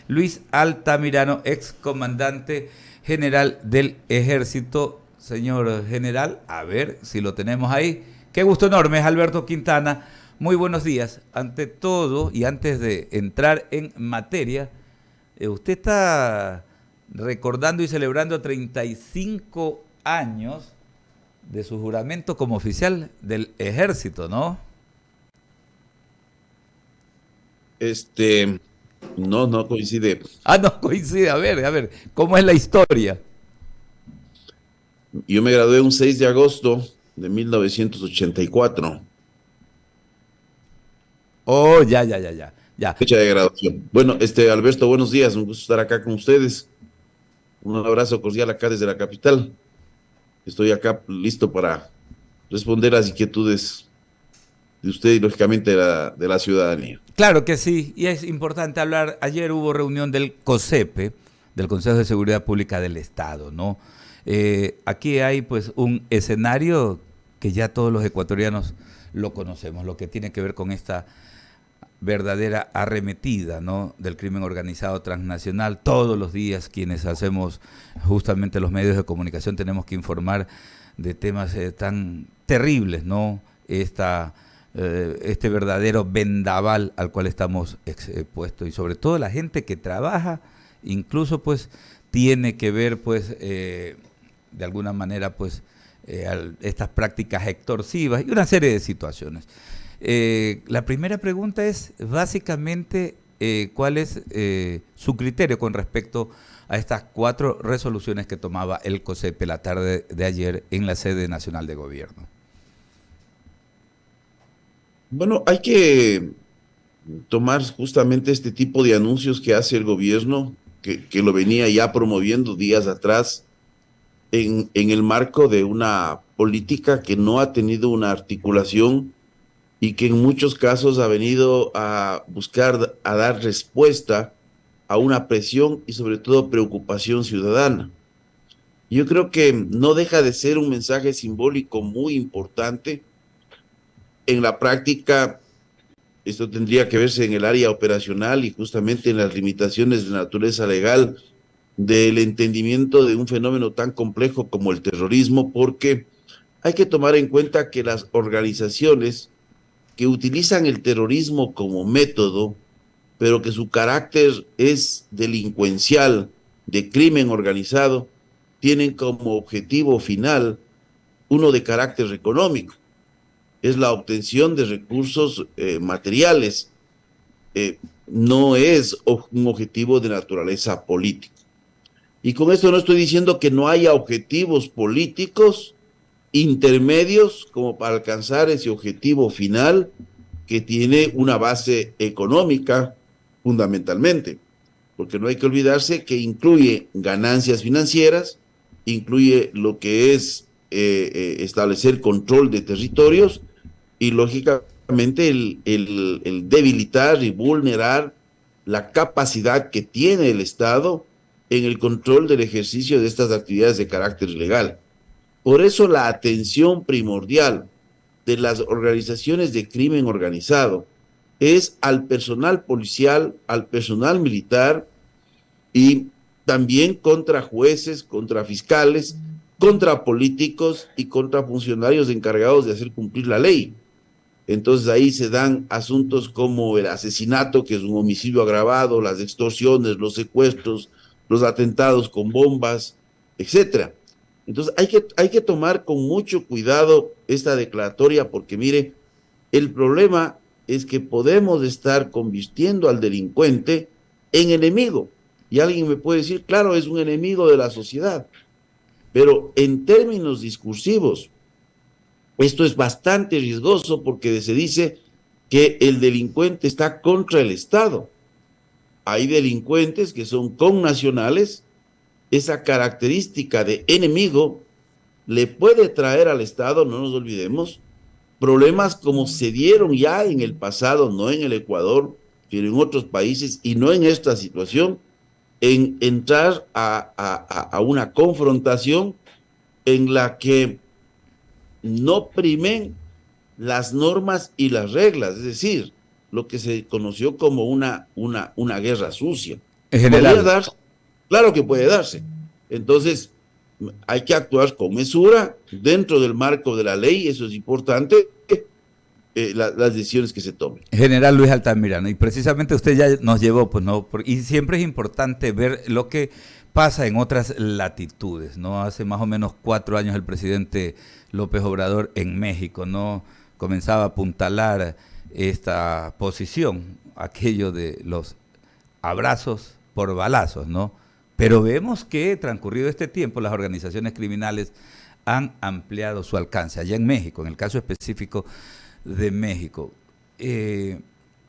Luis Altamirano, ex comandante general del Ejército. Señor general, a ver si lo tenemos ahí. Qué gusto enorme, es Alberto Quintana. Muy buenos días. Ante todo, y antes de entrar en materia, usted está recordando y celebrando 35 años de su juramento como oficial del Ejército, ¿no? Este, no coincide. Ah, no coincide. A ver, ¿cómo es la historia? Yo me gradué un 6 de agosto de 1984, Oh, ya. fecha de graduación. Bueno, Alberto, buenos días, un gusto estar acá con ustedes. Un abrazo cordial acá desde la capital. Estoy acá listo para responder las inquietudes de usted y lógicamente de la ciudadanía. Claro que sí, y es importante hablar. Ayer hubo reunión del COSEPE, del Consejo de Seguridad Pública del Estado, ¿no? Aquí hay pues un escenario que ya todos los ecuatorianos lo conocemos, lo que tiene que ver con esta verdadera arremetida, ¿no?, del crimen organizado transnacional. Todos los días quienes hacemos justamente los medios de comunicación tenemos que informar de temas tan terribles, ¿no? Este verdadero vendaval al cual estamos expuestos, y sobre todo la gente que trabaja, incluso pues tiene que ver pues de alguna manera pues estas prácticas extorsivas y una serie de situaciones. La primera pregunta es básicamente cuál es su criterio con respecto a estas 4 resoluciones que tomaba el COSEPE la tarde de ayer en la sede nacional de gobierno. Bueno, hay que tomar justamente este tipo de anuncios que hace el gobierno, que lo venía ya promoviendo días atrás, en el marco de una política que no ha tenido una articulación y que en muchos casos ha venido a buscar, a dar respuesta a una presión y sobre todo preocupación ciudadana. Yo creo que no deja de ser un mensaje simbólico muy importante. En la práctica, esto tendría que verse en el área operacional y justamente en las limitaciones de naturaleza legal del entendimiento de un fenómeno tan complejo como el terrorismo, porque hay que tomar en cuenta que las organizaciones que utilizan el terrorismo como método, pero que su carácter es delincuencial, de crimen organizado, tienen como objetivo final uno de carácter económico, es la obtención de recursos materiales, no es un objetivo de naturaleza política. Y con esto no estoy diciendo que no haya objetivos políticos intermedios como para alcanzar ese objetivo final que tiene una base económica fundamentalmente, porque no hay que olvidarse que incluye ganancias financieras, incluye lo que es establecer control de territorios y lógicamente el debilitar y vulnerar la capacidad que tiene el Estado en el control del ejercicio de estas actividades de carácter legal. Por eso la atención primordial de las organizaciones de crimen organizado es al personal policial, al personal militar y también contra jueces, contra fiscales, contra políticos y contra funcionarios encargados de hacer cumplir la ley. Entonces ahí se dan asuntos como el asesinato, que es un homicidio agravado, las extorsiones, los secuestros, los atentados con bombas, etcétera. Entonces hay que tomar con mucho cuidado esta declaratoria porque mire, el problema es que podemos estar convirtiendo al delincuente en enemigo. Y alguien me puede decir, claro, es un enemigo de la sociedad, pero en términos discursivos, esto es bastante riesgoso porque se dice que el delincuente está contra el Estado. Hay delincuentes que son connacionales. Esa característica de enemigo le puede traer al Estado, no nos olvidemos, problemas como se dieron ya en el pasado, no en el Ecuador, pero en otros países y no en esta situación, en entrar a una confrontación en la que no primen las normas y las reglas, es decir, lo que se conoció como una guerra sucia. En ¿Podría general. darse? Claro que puede darse. Entonces, hay que actuar con mesura dentro del marco de la ley, eso es importante, las decisiones que se tomen. General Luis Altamirano, y precisamente usted ya nos llevó, pues no, y siempre es importante ver lo que pasa en otras latitudes, ¿no? Hace más o menos 4 años el presidente López Obrador en México, ¿no? Comenzaba a apuntalar esta posición, aquello de los abrazos por balazos, ¿no? Pero vemos que transcurrido este tiempo las organizaciones criminales han ampliado su alcance allá en México, en el caso específico de México. eh,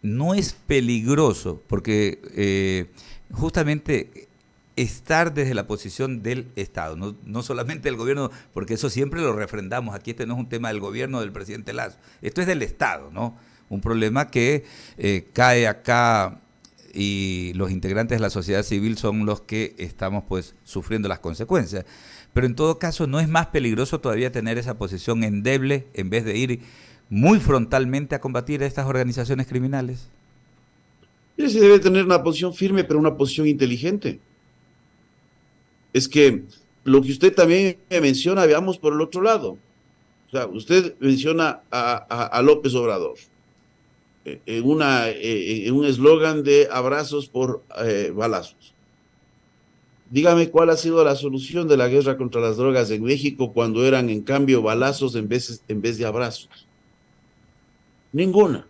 no es peligroso porque justamente estar desde la posición del Estado, no, no solamente del gobierno, porque eso siempre lo refrendamos, aquí este no es un tema del gobierno del presidente Lazo, esto es del Estado, ¿no? Un problema que cae acá y los integrantes de la sociedad civil son los que estamos pues sufriendo las consecuencias. Pero en todo caso no es más peligroso todavía tener esa posición endeble en vez de ir muy frontalmente a combatir a estas organizaciones criminales. Mire, se debe tener una posición firme, pero una posición inteligente. Es que lo que usted también me menciona, veamos por el otro lado. O sea, usted menciona a López Obrador en un eslogan de abrazos por balazos. Dígame cuál ha sido la solución de la guerra contra las drogas en México cuando eran en cambio balazos en vez de abrazos. Ninguna,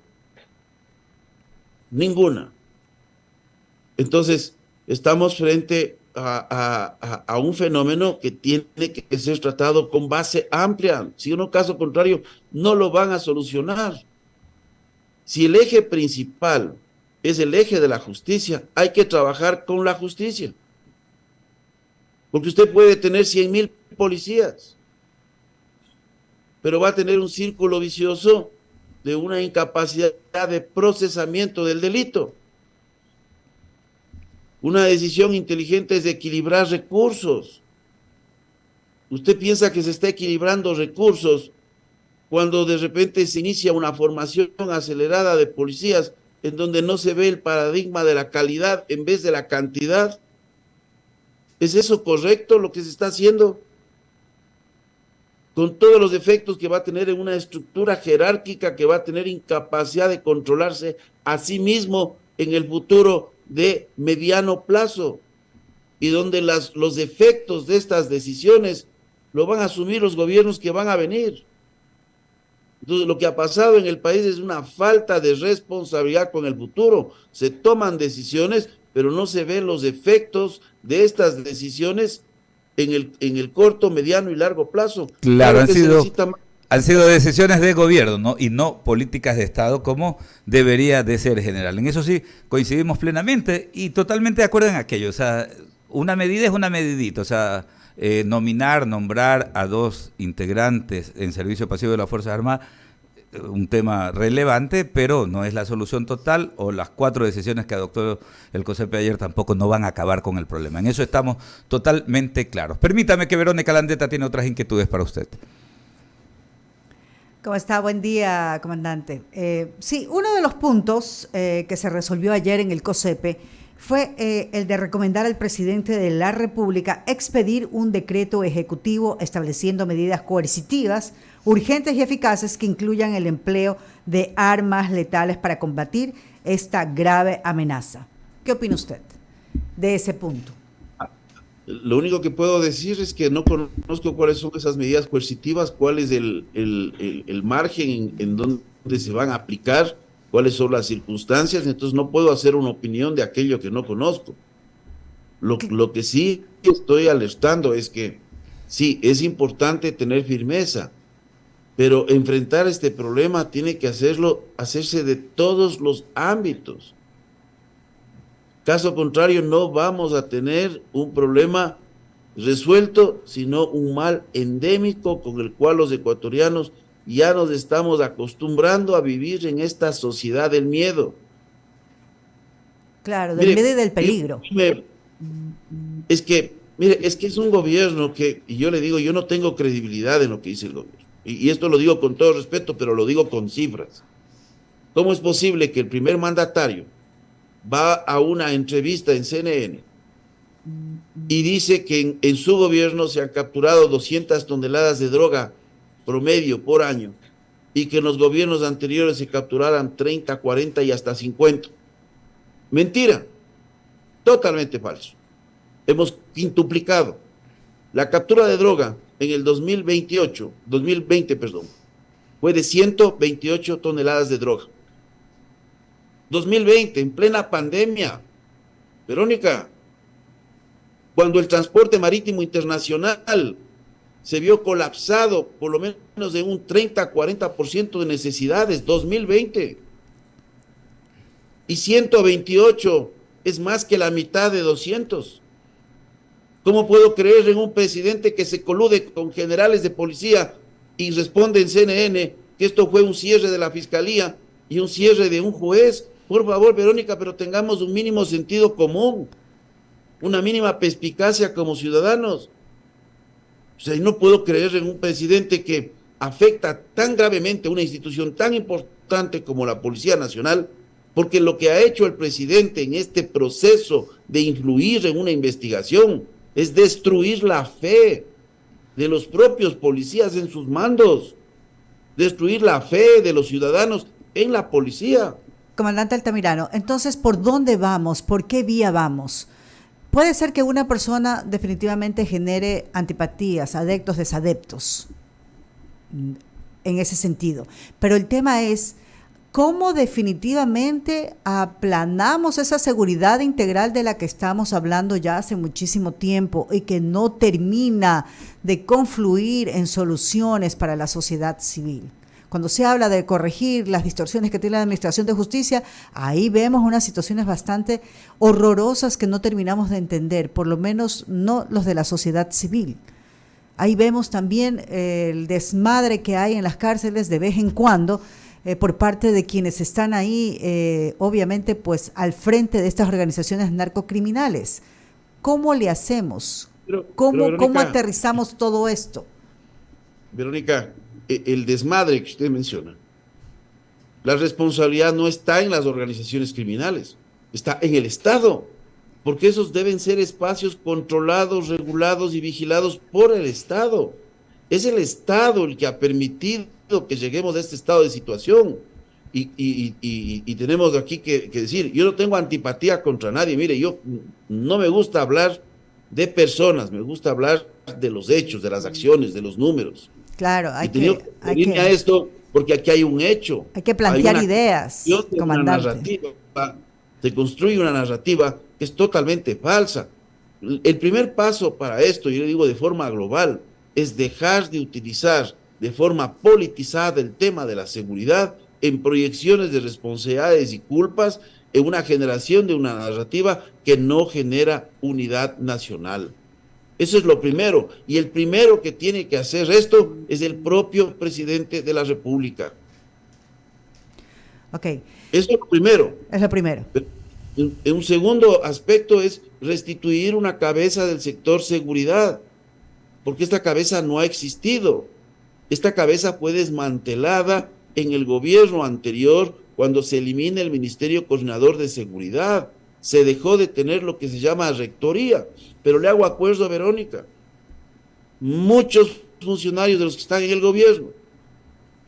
ninguna. Entonces, estamos frente a un fenómeno que tiene que ser tratado con base amplia. Si no, caso contrario, no lo van a solucionar. Si el eje principal es el eje de la justicia, hay que trabajar con la justicia. Porque usted puede tener 100,000 policías, pero va a tener un círculo vicioso de una incapacidad de procesamiento del delito. Una decisión inteligente es de equilibrar recursos. Usted piensa que se está equilibrando recursos cuando de repente se inicia una formación acelerada de policías en donde no se ve el paradigma de la calidad en vez de la cantidad. ¿Es eso correcto lo que se está haciendo? Con todos los efectos que va a tener en una estructura jerárquica que va a tener incapacidad de controlarse a sí mismo en el futuro de mediano plazo, y donde los efectos de estas decisiones lo van a asumir los gobiernos que van a venir. Entonces, lo que ha pasado en el país es una falta de responsabilidad con el futuro. Se toman decisiones, pero no se ven los efectos de estas decisiones en el corto, mediano y largo plazo. Claro, Claro que se necesita más. han sido decisiones de gobierno, ¿no? Y no políticas de Estado como debería de ser general. En eso sí coincidimos plenamente y totalmente de acuerdo en aquello. O sea, una medida es una medidita. O sea, nombrar a 2 integrantes en servicio pasivo de las Fuerzas Armadas, un tema relevante, pero no es la solución total, o las 4 decisiones que adoptó el COSEPE ayer tampoco no van a acabar con el problema. En eso estamos totalmente claros. Permítame que Verónica Landeta tiene otras inquietudes para usted. ¿Cómo está? Buen día, comandante. Sí, uno de los puntos que se resolvió ayer en el COSEPE fue el de recomendar al presidente de la República expedir un decreto ejecutivo estableciendo medidas coercitivas, urgentes y eficaces que incluyan el empleo de armas letales para combatir esta grave amenaza. ¿Qué opina usted de ese punto? Lo único que puedo decir es que no conozco cuáles son esas medidas coercitivas, cuál es el margen en donde se van a aplicar, cuáles son las circunstancias, entonces no puedo hacer una opinión de aquello que no conozco. Lo que sí estoy alertando es que sí, es importante tener firmeza, pero enfrentar este problema tiene que hacerse de todos los ámbitos. Caso contrario, no vamos a tener un problema resuelto, sino un mal endémico con el cual los ecuatorianos ya nos estamos acostumbrando a vivir en esta sociedad del miedo. Claro, del miedo y del peligro. Es que es un gobierno que, y yo le digo, yo no tengo credibilidad en lo que dice el gobierno. Y esto lo digo con todo respeto, pero lo digo con cifras. ¿Cómo es posible que el primer mandatario va a una entrevista en CNN y dice que en su gobierno se han capturado 200 toneladas de droga promedio por año y que en los gobiernos anteriores se capturaran 30, 40 y hasta 50. Mentira, totalmente falso. Hemos quintuplicado la captura de droga en el 2020, fue de 128 toneladas de droga. 2020, en plena pandemia. Verónica, cuando el transporte marítimo internacional se vio colapsado por lo menos de un 30-40% de necesidades, 2020. Y 128 es más que la mitad de 200. ¿Cómo puedo creer en un presidente que se colude con generales de policía y responde en CNN que esto fue un cierre de la fiscalía y un cierre de un juez? Por favor, Verónica, pero tengamos un mínimo sentido común, una mínima perspicacia como ciudadanos. O sea, no puedo creer en un presidente que afecta tan gravemente a una institución tan importante como la Policía Nacional, porque lo que ha hecho el presidente en este proceso de influir en una investigación es destruir la fe de los propios policías en sus mandos, destruir la fe de los ciudadanos en la policía. Comandante Altamirano, entonces, ¿por dónde vamos? ¿Por qué vía vamos? Puede ser que una persona definitivamente genere antipatías, adeptos, desadeptos, en ese sentido. Pero el tema es cómo definitivamente aplanamos esa seguridad integral de la que estamos hablando ya hace muchísimo tiempo y que no termina de confluir en soluciones para la sociedad civil. Cuando se habla de corregir las distorsiones que tiene la Administración de Justicia, ahí vemos unas situaciones bastante horrorosas que no terminamos de entender, por lo menos no los de la sociedad civil. Ahí vemos también el desmadre que hay en las cárceles de vez en cuando por parte de quienes están ahí, obviamente, pues al frente de estas organizaciones narcocriminales. ¿Cómo le hacemos? ¿Cómo aterrizamos todo esto? Verónica, el desmadre que usted menciona, la responsabilidad no está en las organizaciones criminales, está en el Estado, porque esos deben ser espacios controlados, regulados y vigilados por el Estado. Es el Estado el que ha permitido que lleguemos a este estado de situación y tenemos aquí que decir, yo no tengo antipatía contra nadie, mire, yo no me gusta hablar de personas, me gusta hablar de los hechos, de las acciones, de los números. Claro, hay que a esto porque aquí hay un hecho. Hay que plantear ideas, comandante. Se construye una narrativa que es totalmente falsa. El primer paso para esto, yo le digo de forma global, es dejar de utilizar de forma politizada el tema de la seguridad en proyecciones de responsabilidades y culpas en una generación de una narrativa que no genera unidad nacional. Eso es lo primero. Y el primero que tiene que hacer esto es el propio presidente de la República. Ok. Eso es lo primero. Es lo primero. En un segundo aspecto es restituir una cabeza del sector seguridad, porque esta cabeza no ha existido. Esta cabeza fue desmantelada en el gobierno anterior cuando se elimina el Ministerio Coordinador de Seguridad. Se dejó de tener lo que se llama rectoría. Pero le hago acuerdo a Verónica. Muchos funcionarios de los que están en el gobierno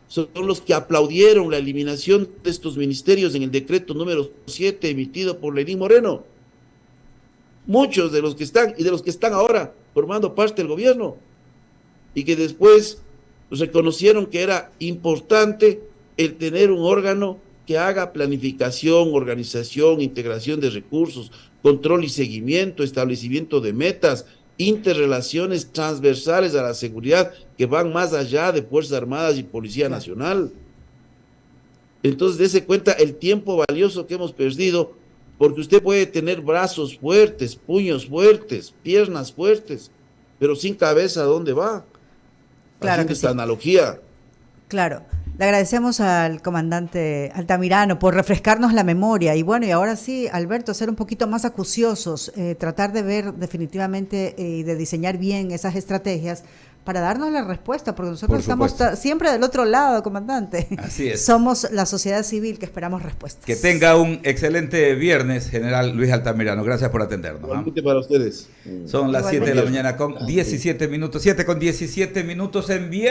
son los que aplaudieron la eliminación de estos ministerios en el decreto número 7 emitido por Lenín Moreno. Muchos de los que están y de los que están ahora formando parte del gobierno y que después reconocieron que era importante el tener un órgano que haga planificación, organización, integración de recursos, control y seguimiento, establecimiento de metas, interrelaciones transversales a la seguridad que van más allá de Fuerzas Armadas y Policía Nacional. Entonces, dése cuenta el tiempo valioso que hemos perdido, porque usted puede tener brazos fuertes, puños fuertes, piernas fuertes, pero sin cabeza, ¿a dónde va? Claro haciendo esta analogía. Claro. Le agradecemos al comandante Altamirano por refrescarnos la memoria. Y bueno, y ahora sí, Alberto, ser un poquito más acuciosos, tratar de ver definitivamente y de diseñar bien esas estrategias para darnos la respuesta, porque nosotros Por estamos supuesto. siempre del otro lado, comandante. Así es. Somos la sociedad civil que esperamos respuestas. Que tenga un excelente viernes, general Luis Altamirano. Gracias por atendernos. Igualmente para ustedes. Son las 7 de la Igualmente. mañana con 17 minutos, 7 con 17 minutos en viernes.